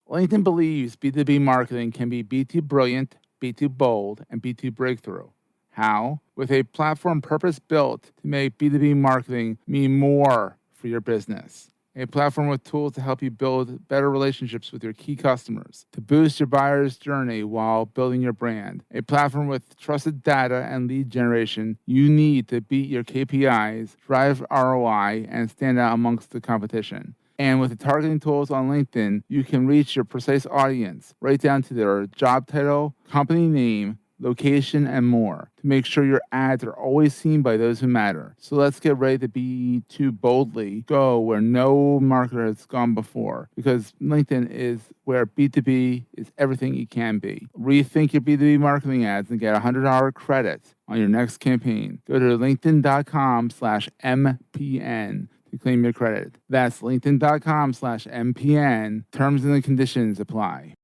LinkedIn believes B2B marketing can be B2 brilliant, B2 bold, and B2 breakthrough. How? With a platform purpose-built to make B2B marketing mean more for your business. A platform with tools to help you build better relationships with your key customers, to boost your buyer's journey while building your brand. A platform with trusted data and lead generation you need to beat your KPIs, drive ROI, and stand out amongst the competition. And with the targeting tools on LinkedIn, you can reach your precise audience right down to their job title, company name, location, and more to make sure your ads are always seen by those who matter. So let's get ready to be too boldly go where no marketer has gone before, because LinkedIn is where B2B is everything it can be. Rethink your B2B marketing ads and get $100 credit on your next campaign. Go to linkedin.com/MPN to claim your credit. That's linkedin.com/MPN. Terms and conditions apply.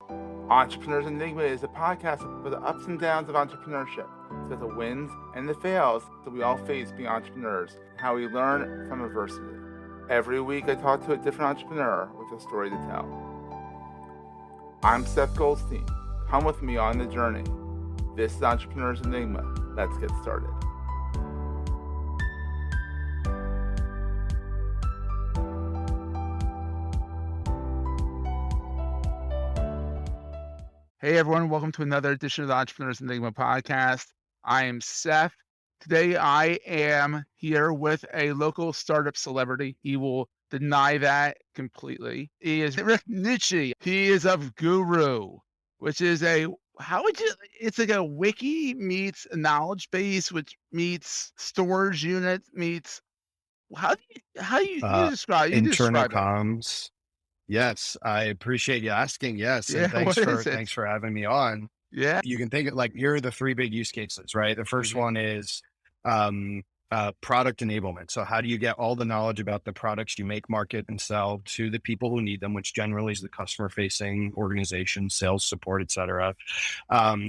Entrepreneurs Enigma is a podcast for the ups and downs of entrepreneurship. It's about the wins and the fails that we all face being entrepreneurs, and how we learn from adversity. Every week I talk to a different entrepreneur with a story to tell. I'm Seth Goldstein. Come with me on the journey. This is Entrepreneurs Enigma. Let's get started. Hey everyone, welcome to another edition of the Entrepreneurs Enigma podcast. I am Seth. Today I am here with a local startup celebrity. He will deny that completely. He is Nucci. He is of Guru, which is it's like a wiki meets a knowledge base, which meets storage unit meets, how do you describe internal it? comms. Yes, I appreciate you asking. Yes, and Yeah, what is it? thanks for having me on. Yeah. You can think of like, here are the three big use cases, right? The first one is product enablement. So how do you get all the knowledge about the products you make, market, and sell to the people who need them, which generally is the customer facing organization, sales support, et cetera.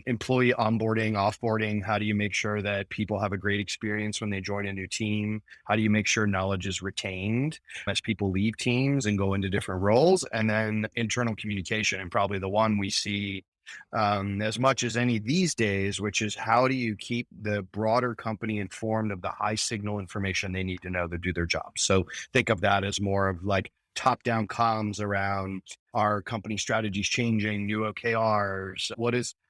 Employee onboarding, offboarding. How do you make sure that people have a great experience when they join a new team? How do you make sure knowledge is retained as people leave teams and go into different roles? And then internal communication, and probably the one we see as much as any these days, which is how do you keep the broader company informed of the high signal information they need to know to do their job? So think of that as more of like top-down comms around our company strategies changing, new OKRs,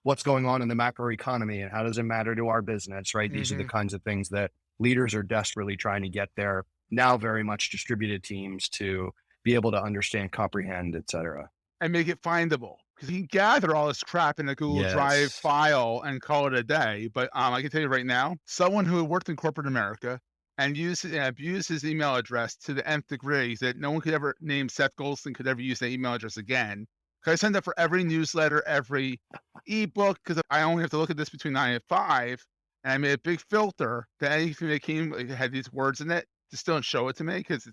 what's going on in the macro economy, and how does it matter to our business, right? These are the kinds of things that leaders are desperately trying to get their now very much distributed teams to be able to understand, comprehend, et cetera. And make it findable. Because you can gather all this crap in a Google Drive file and call it a day. But I can tell you right now, someone who worked in corporate America and abused his email address to the nth degree, that no one could ever name Seth Goldstein could ever use that email address again. Because I send that for every newsletter, every ebook, because I only have to look at this between 9 and 5. And I made a big filter that anything that came had these words in it, just don't show it to me, because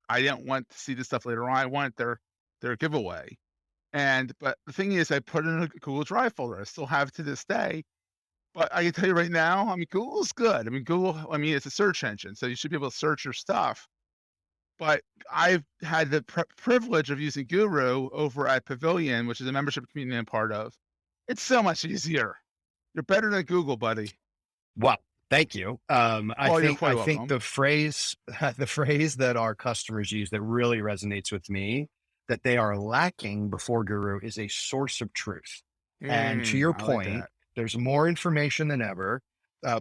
I didn't want to see this stuff later on. I want their giveaway. But the thing is, I put it in a Google Drive folder. I still have it to this day. But I can tell you right now, Google's good. Google, it's a search engine, so you should be able to search your stuff. But I've had the privilege of using Guru over at Pavilion, which is a membership community I'm part of. It's so much easier. You're better than Google, buddy. Well, thank you. I think the phrase that our customers use that really resonates with me, that they are lacking before Guru, is a source of truth. And to your point, there's more information than ever.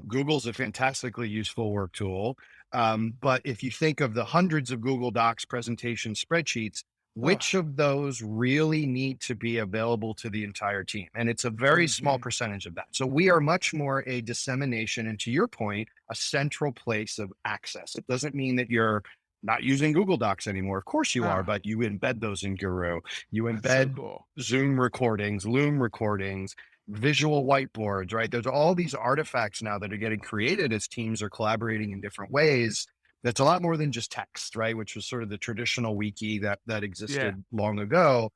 Google's a fantastically useful work tool. But if you think of the hundreds of Google Docs presentation spreadsheets, which of those really need to be available to the entire team? And it's a very small percentage of that. So we are much more a dissemination, and to your point, a central place of access. It doesn't mean that you're not using Google Docs anymore. Of course you are, but you embed those in Guru. You embed Zoom recordings, Loom recordings, visual whiteboards, right? There's all these artifacts now that are getting created as teams are collaborating in different ways. That's a lot more than just text, right? Which was sort of the traditional wiki that existed long ago.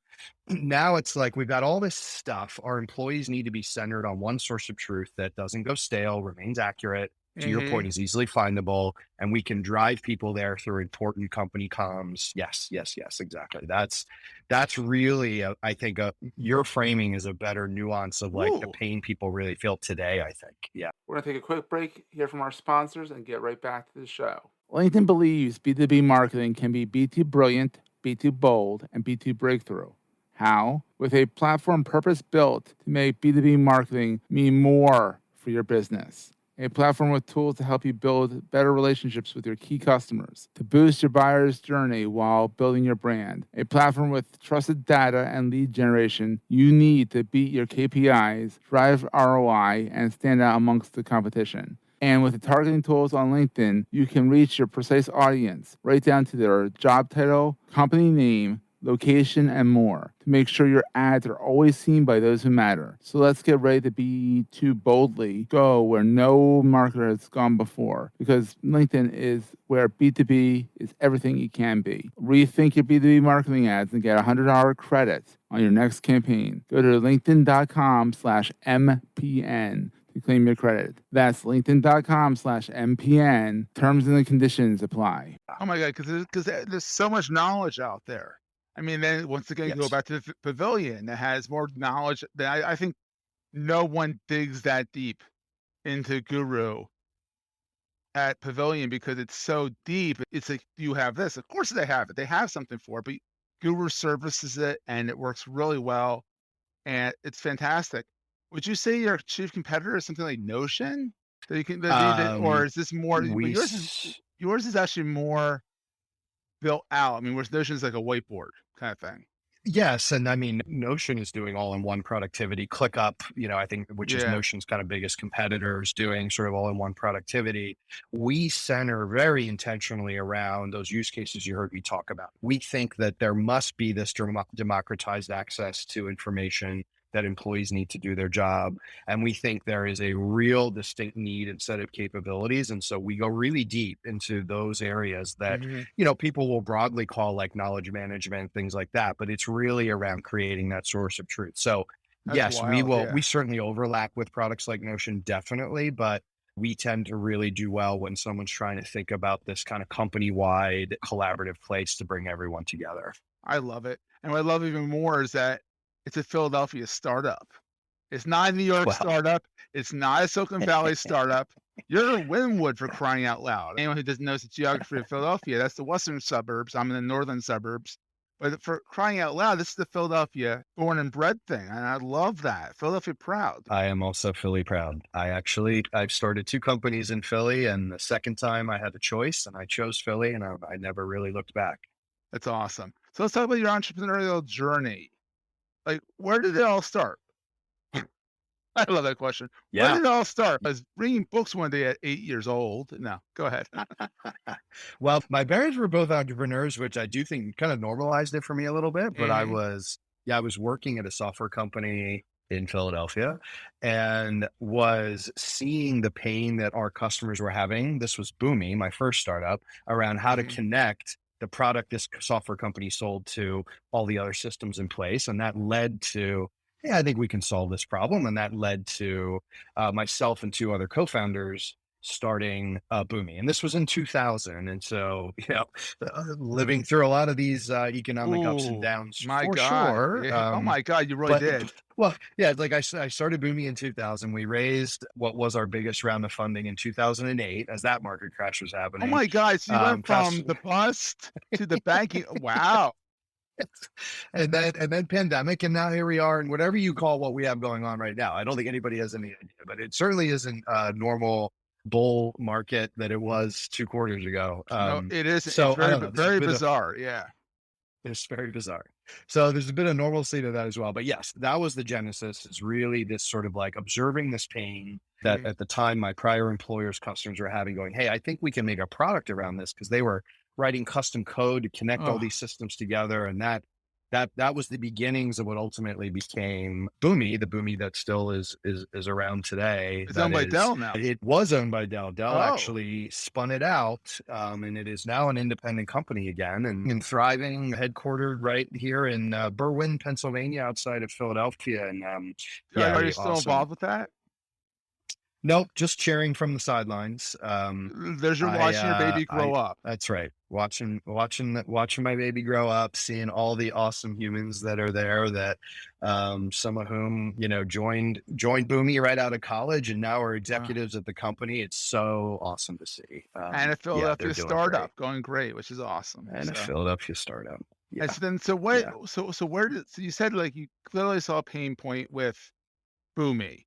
Now it's like, we've got all this stuff. Our employees need to be centered on one source of truth that doesn't go stale, remains accurate, to your point, is easily findable, and we can drive people there through important company comms. Yes, yes, yes, exactly. That's really, I think, your framing is a better nuance of like the pain people really feel today, I think. Yeah. We're going to take a quick break, hear from our sponsors, and get right back to the show. LinkedIn believes B2B marketing can be B2 brilliant, B2 bold, and B2 breakthrough. How? With a platform purpose built to make B2B marketing mean more for your business. A platform with tools to help you build better relationships with your key customers, to boost your buyer's journey while building your brand. A platform with trusted data and lead generation you need to beat your KPIs, drive ROI, and stand out amongst the competition. And with the targeting tools on LinkedIn, you can reach your precise audience right down to their job title, company name, location, and more to make sure your ads are always seen by those who matter. So let's get ready to B2 boldly go where no marketer has gone before, because LinkedIn is where B2B is everything it can be. Rethink your B2B marketing ads and get $100 credits on your next campaign. Go to linkedin.com/MPN to claim your credit. That's linkedin.com/MPN. Terms and conditions apply. Oh my God, because there's so much knowledge out there. I mean, then once again, go back to the pavilion that has more knowledge that I think no one digs that deep into Guru at Pavilion, because it's so deep. It's like, you have this. Of course they have it. They have something for it, but Guru services it and it works really well and it's fantastic. Would you say your chief competitor is something like Notion? That you can, or is this more? But yours is actually more built out. I mean, whereas Notion is like a whiteboard kind of thing. Yes, and I mean, Notion is doing all-in-one productivity. ClickUp, I think, which is Notion's kind of biggest competitor, is doing sort of all-in-one productivity. We center very intentionally around those use cases you heard me talk about. We think that there must be this democratized access to information that employees need to do their job. And we think there is a real distinct need and set of capabilities. And so we go really deep into those areas that, people will broadly call like knowledge management, things like that, but it's really around creating that source of truth. So yes, we certainly overlap with products like Notion, definitely, but we tend to really do well when someone's trying to think about this kind of company-wide collaborative place to bring everyone together. I love it. And what I love even more is that it's a Philadelphia startup. It's not a New York startup. It's not a Silicon Valley startup. You're in Wynwood, for crying out loud. Anyone who doesn't know the geography of Philadelphia, that's the western suburbs. I'm in the northern suburbs. But for crying out loud, this is the Philadelphia born and bred thing. And I love that. Philadelphia proud. I am also Philly proud. I've started 2 companies in Philly, and the second time I had a choice and I chose Philly, and I never really looked back. That's awesome. So let's talk about your entrepreneurial journey. Like, where did it all start? I love that question. Where did it all start? I was reading books one day at 8 years old. No, go ahead. Well, my parents were both entrepreneurs, which I do think kind of normalized it for me a little bit. But I was working at a software company in Philadelphia and was seeing the pain that our customers were having. This was Boomi, my first startup, around how to connect the product this software company sold to all the other systems in place. And that led to, I think we can solve this problem. And that led to myself and 2 other co-founders starting Boomi. And this was in 2000. And so, living through a lot of these economic ups and downs, sure. Oh my God, you really did. Well, like I started Boomi in 2000. We raised what was our biggest round of funding in 2008 as that market crash was happening. Oh my God, so you went from the bust to the banking. Wow. And then pandemic, and now here we are, and whatever you call what we have going on right now. I don't think anybody has any idea, but it certainly isn't a normal bull market that it was 2 quarters ago. No, it is. So it's very bizarre. It's very bizarre. So there's a bit of normalcy to that as well. But yes, that was the genesis. It's really this sort of like observing this pain that at the time my prior employers' customers were having, going, hey, I think we can make a product around this, because they were writing custom code to connect all these systems together. And that was the beginnings of what ultimately became Boomi, the Boomi that still is around today. It's owned by Dell now. It was owned by Dell. Dell actually spun it out, and it is now an independent company again and thriving, headquartered right here in Berwyn, Pennsylvania, outside of Philadelphia. And are you still involved with that? Nope, just cheering from the sidelines. There's your watching your baby grow up. That's right. Watching my baby grow up, seeing all the awesome humans that are there that, some of whom, joined Boomi right out of college and now are executives at the company. It's so awesome to see. And a Philadelphia startup going great, which is awesome. And a Philadelphia startup. Yeah. And so then, so what, so where did, so you said like you clearly saw a pain point with Boomi.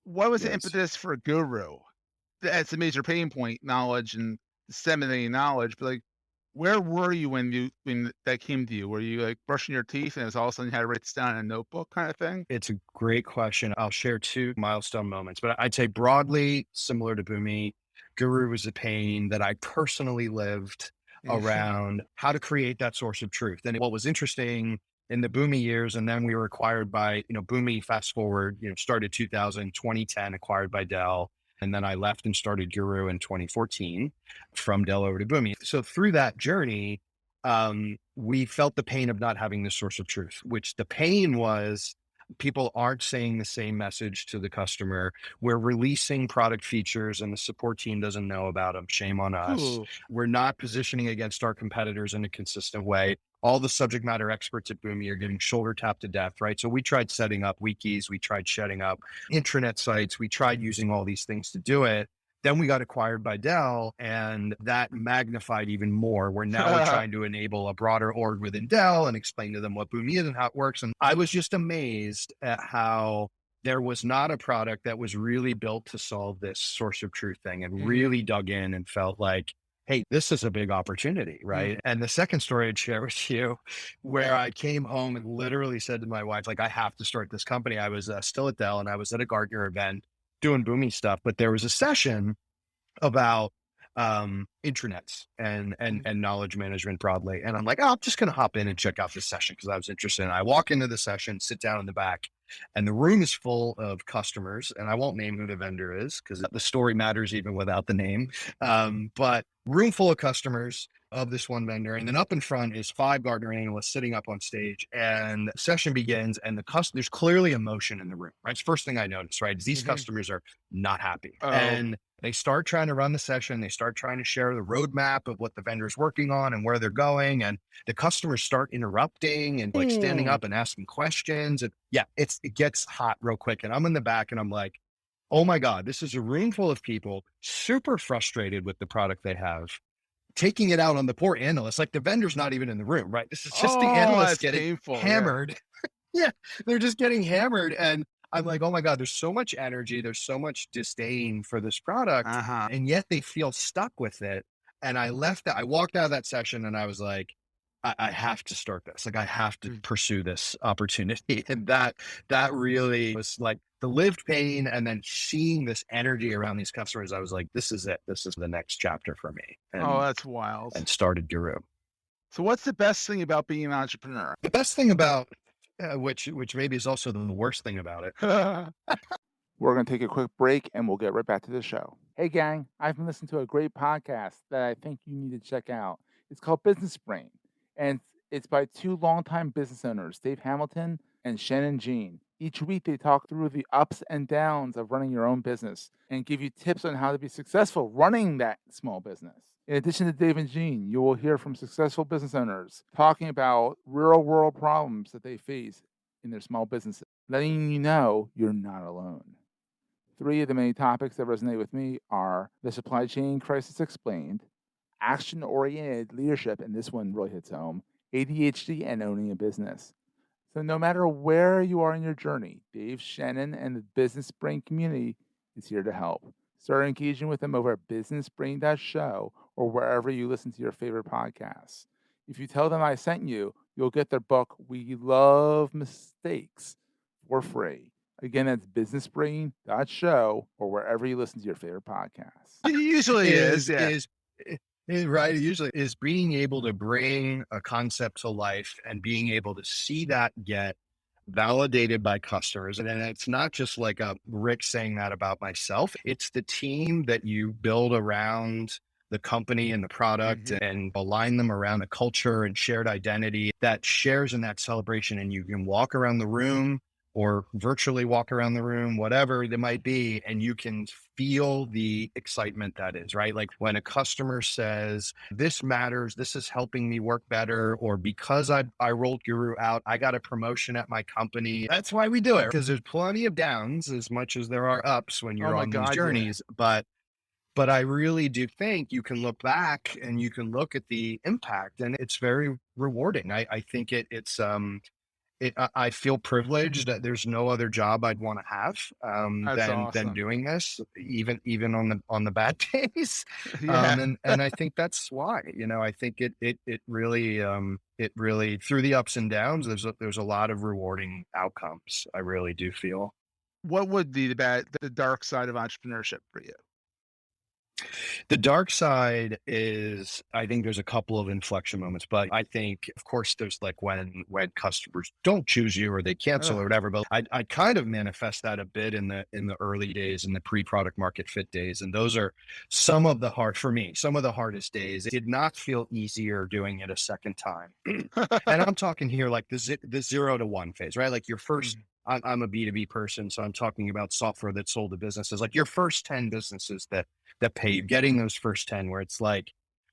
What was the impetus for Guru? That's a major pain point, knowledge and disseminating knowledge. But like, where were you when that came to you? Were you like brushing your teeth and it's all of a sudden you had to write this down in a notebook kind of thing? It's a great question. I'll share 2 milestone moments, but I'd say broadly similar to Boomi, Guru was a pain that I personally lived around how to create that source of truth. And what was interesting in the Boomi years, and then we were acquired by, Boomi, fast forward, started 2010, acquired by Dell. And then I left and started Guru in 2014 from Dell over to Boomi. So through that journey, we felt the pain of not having this source of truth, which the pain was people aren't saying the same message to the customer. We're releasing product features and the support team doesn't know about them. Shame on us. Ooh. We're not positioning against our competitors in a consistent way. All the subject matter experts at Boomi are getting shoulder tapped to death, right? So we tried setting up wikis, we tried setting up intranet sites, we tried using all these things to do it. Then we got acquired by Dell and that magnified even more. We're now trying to enable a broader org within Dell and explain to them what Boomi is and how it works. And I was just amazed at how there was not a product that was really built to solve this source of truth thing, and really dug in and felt like, hey, this is a big opportunity, right? And the second story I'd share with you, where I came home and literally said to my wife, like, I have to start this company. I was still at Dell and I was at a Gartner event doing Boomi stuff, but there was a session about intranets and knowledge management broadly. And I'm like, oh, I'm just going to hop in and check out this session because I was interested. And I walk into the session, sit down in the back, and the room is full of customers. And I won't name who the vendor is because the story matters even without the name. But room full of customers of this one vendor. And then up in front is 5 Gartner analysts sitting up on stage, and the session begins and there's clearly emotion in the room, right? It's the first thing I noticed, right? Is these customers are not happy. And they start trying to run the session. They start trying to share the roadmap of what the vendor is working on and where they're going. And the customers start interrupting and like standing up and asking questions. And yeah, it gets hot real quick. And I'm in the back and I'm like, oh my God, this is a room full of people super frustrated with the product they have, taking it out on the poor analysts. Like the vendor's not even in the room, right? This is just the analysts getting hammered. Yeah, they're just getting hammered. And I'm like, oh my God, there's so much energy. There's so much disdain for this product. And yet they feel stuck with it. And I walked out of that session and I was like, I have to start this. Like I have to pursue this opportunity. And that really was like the lived pain. And then seeing this energy around these customers, I was like, this is it. This is the next chapter for me. And, that's wild. And started Guru. So what's the best thing about being an entrepreneur? The best thing about which maybe is also the worst thing about it. We're going to take a quick break and we'll get right back to the show. Hey gang, I've been listening to a great podcast that I think you need to check out. It's called Business Brain, and it's by 2 longtime business owners, Dave Hamilton and Shannon Jean. Each week they talk through the ups and downs of running your own business and give you tips on how to be successful running that small business. In addition to Dave and Jean, you will hear from successful business owners talking about real-world problems that they face in their small businesses, letting you know you're not alone. 3 of the many topics that resonate with me are the supply chain crisis explained, action-oriented leadership, and this one really hits home, ADHD, and owning a business. So no matter where you are in your journey, Dave, Shannon, and the Business Brain community is here to help. Start engaging with them over at businessbrain.show or wherever you listen to your favorite podcasts. If you tell them I sent you, you'll get their book, We Love Mistakes, for free. Again, that's businessbrain.show or wherever you listen to your favorite podcasts. It usually is right. It usually is being able to bring a concept to life and being able to see that get validated by customers. And then it's not just like a Rick saying that about myself. It's the team that you build around the company and the product and align them around a culture and shared identity that shares in that celebration. And you can walk around the room or virtually walk around the room, whatever it might be, and you can feel the excitement that is, right? Like when a customer says, this matters, this is helping me work better, or because I rolled Guru out, I got a promotion at my company. That's why we do it, because there's plenty of downs as much as there are ups when you're on these journeys. Yeah. But I really do think you can look back and you can look at the impact, and it's very rewarding. I think I feel privileged that there's no other job I'd want to have than doing this, even on the bad days. And I think that's why, I think it really through the ups and downs, there's a lot of rewarding outcomes. I really do feel. What would be the dark side of entrepreneurship for you? The dark side is, I think there's a couple of inflection moments, but I think, of course, there's like when customers don't choose you or they cancel or whatever. But I kind of manifest that a bit in the early days, in the pre-product market fit days, and those are some of the hardest days. It did not feel easier doing it a second time, and I'm talking here like the 0 to 1 phase, right? Like your first. I'm a B2B person, so I'm talking about software that sold to businesses. Like your first 10 businesses that pay you, getting those first 10 where it's like,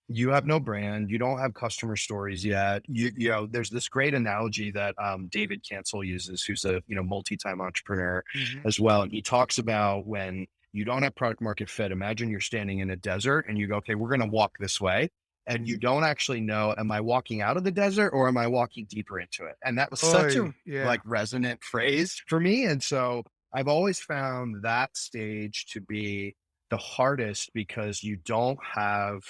you have no brand, you don't have customer stories yet. You know, there's this great analogy that David Cancel uses, who's a, multi-time entrepreneur as well. And he talks about when you don't have product market fit, imagine you're standing in a desert and you go, okay, we're going to walk this way. And you don't actually know, am I walking out of the desert or am I walking deeper into it? And that was such a like resonant phrase for me. And so I've always found that stage to be the hardest because you don't have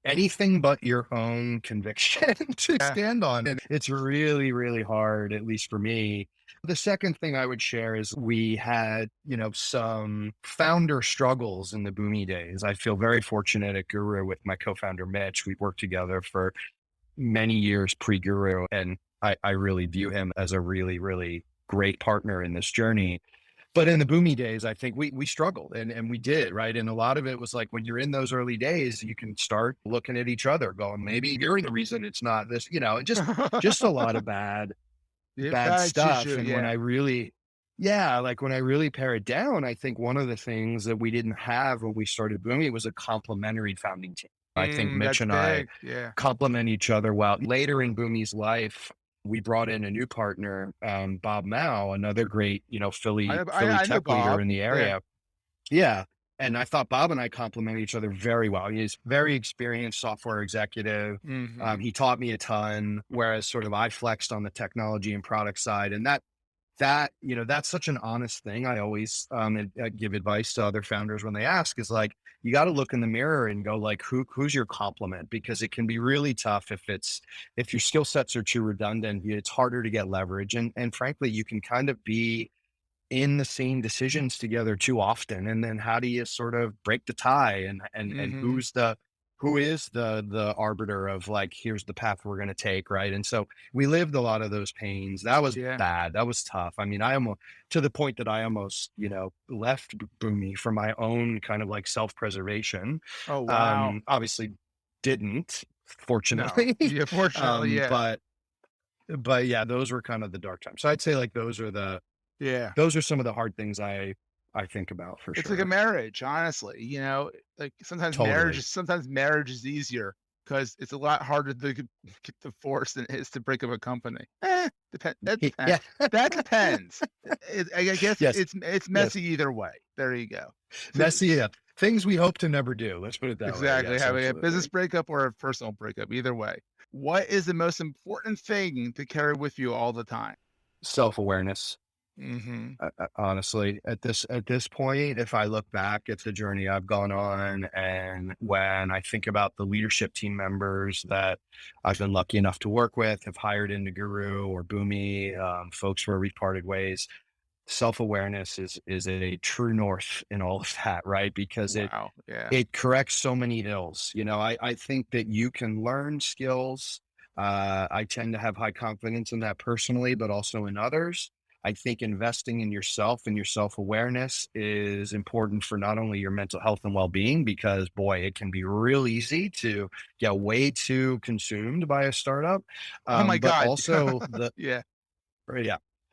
anything but your own conviction to stand on. And it's really, really hard, at least for me. The second thing I would share is we had, some founder struggles in the Boomi days. I feel very fortunate at Guru with my co-founder, Mitch. We've worked together for many years pre-Guru, and I really view him as a really, really great partner in this journey. But in the Boomi days, I think we struggled and we did, right? And a lot of it was like, when you're in those early days, you can start looking at each other going, maybe you're the reason it's not this, just a lot of bad stuff. And when I really, when I really pare it down, I think one of the things that we didn't have when we started Boomi was a complementary founding team. I think Mitch and I complement each other well. Later in Boomi's life, we brought in a new partner, Bob Mao, another great, Philly tech leader in the area. Yeah. And I thought Bob and I complement each other very well. He's very experienced software executive. He taught me a ton, whereas sort of I flexed on the technology and product side. And that's such an honest thing. I always give advice to other founders when they ask, is like, you got to look in the mirror and go like, who's your complement? Because it can be really tough if your skill sets are too redundant, it's harder to get leverage. And frankly, you can kind of be in the same decisions together too often. And then how do you sort of break the tie and who is the arbiter of like, here's the path we're going to take. Right. And so we lived a lot of those pains. That was bad. That was tough. I mean, to the point that I almost, left Boomi for my own kind of like self-preservation. Oh, wow. Obviously didn't, fortunately. No. Yeah, fortunately. Yeah. But yeah, those were kind of the dark times. So I'd say like, those are some of the hard things I think about for sure. It's like a marriage, honestly, like sometimes marriage is easier because it's a lot harder to get divorced than it is to break up a company. That depends. Yeah. That depends. I guess it's messy either way. There you go. Messy, yeah. Things we hope to never do. Let's put it that way. Exactly. Having a business breakup or a personal breakup, either way. What is the most important thing to carry with you all the time? Self-awareness. Honestly, at this point, if I look back at the journey I've gone on, and when I think about the leadership team members that I've been lucky enough to work with, have hired into Guru or Boomi, folks where we've parted ways, self-awareness is a true north in all of that, right? Because it corrects so many ills. I think that you can learn skills. I tend to have high confidence in that personally, but also in others. I think investing in yourself and your self-awareness is important for not only your mental health and well-being, because boy, it can be real easy to get way too consumed by a startup. Oh my God. Also Yeah.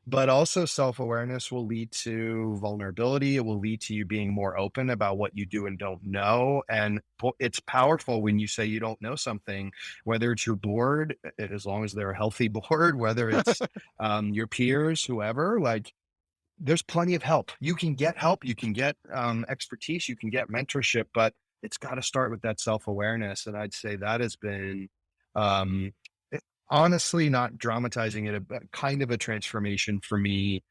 But also self-awareness will lead to vulnerability. It will lead to you being more open about what you do and don't know. And it's powerful when you say you don't know something, whether it's your board, as long as they're a healthy board, whether it's your peers, whoever, like there's plenty of help. You can get expertise, you can get mentorship, but it's got to start with that self-awareness. And I'd say that has been, um, honestly, not dramatizing it, but kind of a transformation for me,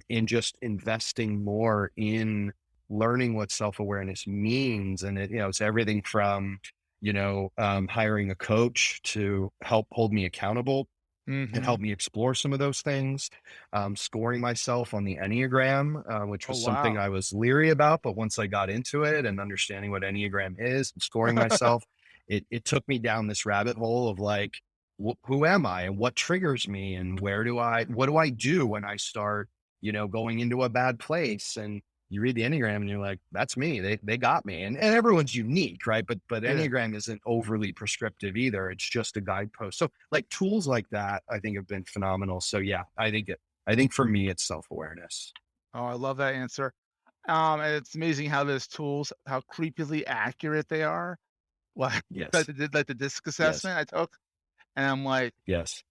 in just investing more in learning what self-awareness means. And it's everything from, hiring a coach to help hold me accountable and Mm-hmm. help me explore some of those things. Scoring myself on the Enneagram, which Oh, was something wow. I was leery about, but once I got into it and understanding what Enneagram is and scoring myself, it took me down this rabbit hole of like, who am I and what triggers me and what do I do when I start, going into a bad place? And you read the Enneagram and you're like, that's me. They got me. And everyone's unique, right? But Yeah. Enneagram isn't overly prescriptive either. It's just a guidepost. So like tools like that, I think have been phenomenal. So yeah, I think for me, it's self-awareness. Oh, I love that answer. And it's amazing how those tools, how creepily accurate they are. Like, Yes. like the disc Yes. assessment I took, and I'm like, Yes.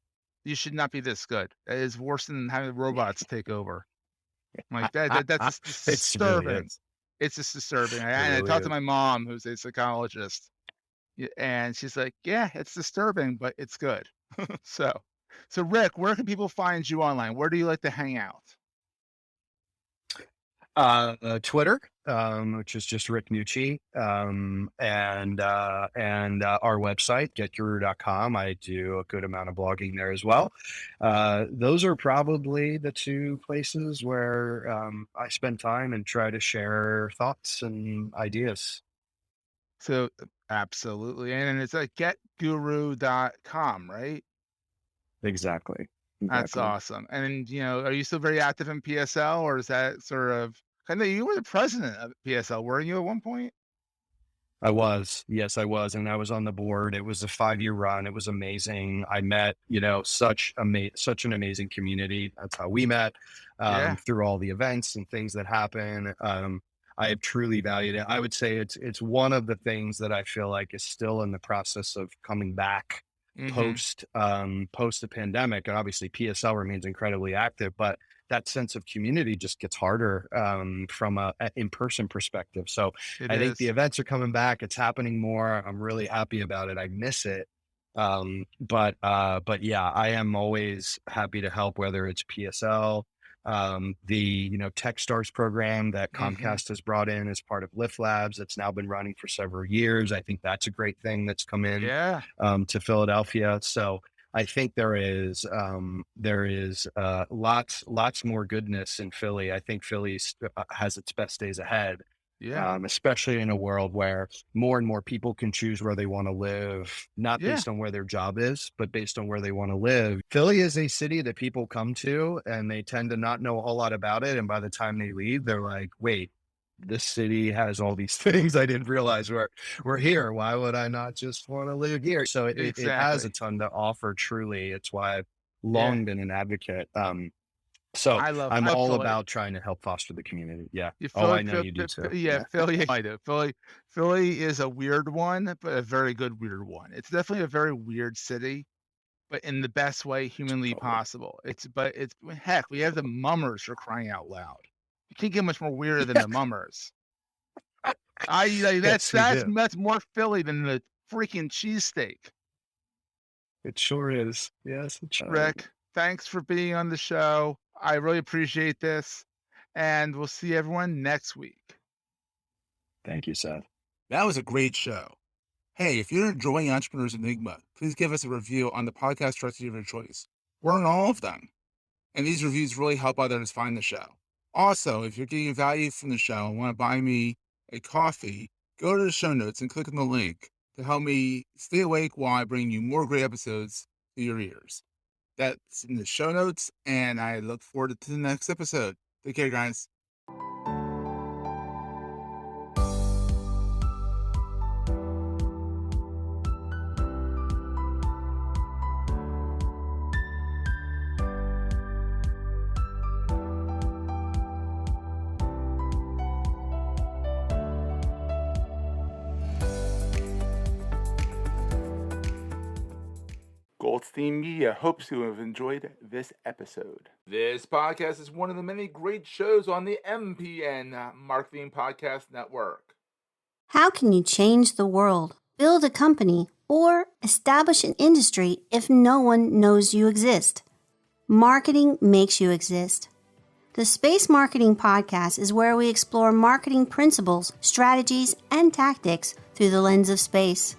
you should not be this good. It is worse than having robots take over. I'm like that's just It really disturbing. is. It's just disturbing. It And I really talked to is. my mom, who's a psychologist, and she's like, "Yeah, it's disturbing, but it's good." So, so Rick, where can people find you online? Where do you like to hang out? Twitter, which is just Rick Nucci, and our website, getguru.com. I do a good amount of blogging there as well. Those are probably the two places where I spend time and try to share thoughts and ideas. So, absolutely, and it's like getguru.com, right? Exactly. That's Exactly. awesome. And, are you still very active in PSL, or is that sort of kind of, you were the president of PSL, weren't you at one point? I was. Yes, I was. And I was on the board. It was a 5-year run. It was amazing. I met, such an amazing community. That's how we met, Yeah. through all the events and things that happen. I have truly valued it. I would say it's one of the things that I feel like is still in the process of coming back Mhm. post the pandemic. And obviously PSL remains incredibly active, but that sense of community just gets harder, from a in-person perspective. So It I think the is. events are coming back. It's happening more. I'm really happy about it. I miss it. But yeah, I am always happy to help, whether it's PSL, the, TechStars program that Mhm. Comcast has brought in as part of Lift Labs. That's now been running for several years. I think that's a great thing that's come in, Yeah. to Philadelphia. So I think there is lots more goodness in Philly. I think Philly has its best days ahead, Yeah. especially in a world where more and more people can choose where they want to live, not Yeah. based on where their job is, but based on where they want to live. Philly is a city that people come to and they tend to not know a whole lot about it. And by the time they leave, they're like, wait, this city has all these things I didn't realize were here. Why would I not just want to live here? So it has a Exactly. ton to offer, truly. It's why I've Yeah. long been an advocate. So I'm I love all Philly. about trying to help foster the community. Yeah. You Oh, Philly, I know you do too. yeah, Yeah. Philly, I do. Philly is a weird one, but a very good weird one. It's definitely a very weird city, but in the best way humanly Totally. possible. It's heck, we have the mummers for crying out loud. You can't get much more weirder than Yeah. the mummers. I like Yes, we do. that's more Philly than the freaking cheesesteak. It sure is. Yes. Rick, thanks for being on the show. I really appreciate this, and we'll see everyone next week. Thank you, Seth. That was a great show. Hey, if you're enjoying Entrepreneurs Enigma, please give us a review on the podcast directory of your choice. We're on all of them, and these reviews really help others find the show. Also, if you're getting value from the show and want to buy me a coffee, go to the show notes and click on the link to help me stay awake while I bring you more great episodes to your ears. That's in the show notes, and I look forward to the next episode. Take care, guys. Theme Media hopes you have enjoyed this episode. This podcast is one of the many great shows on the MPN Marketing Podcast Network. How can you change the world, build a company, or establish an industry if no one knows you exist? Marketing makes you exist. The Space Marketing Podcast is where we explore marketing principles, strategies, and tactics through the lens of space.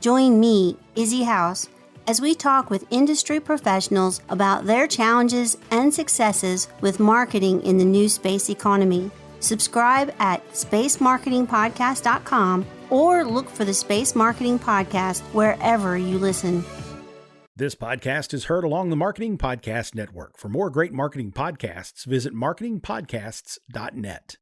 Join me, Izzy House, as we talk with industry professionals about their challenges and successes with marketing in the new space economy. Subscribe at spacemarketingpodcast.com or look for the Space Marketing Podcast wherever you listen. This podcast is heard along the Marketing Podcast Network. For more great marketing podcasts, visit marketingpodcasts.net.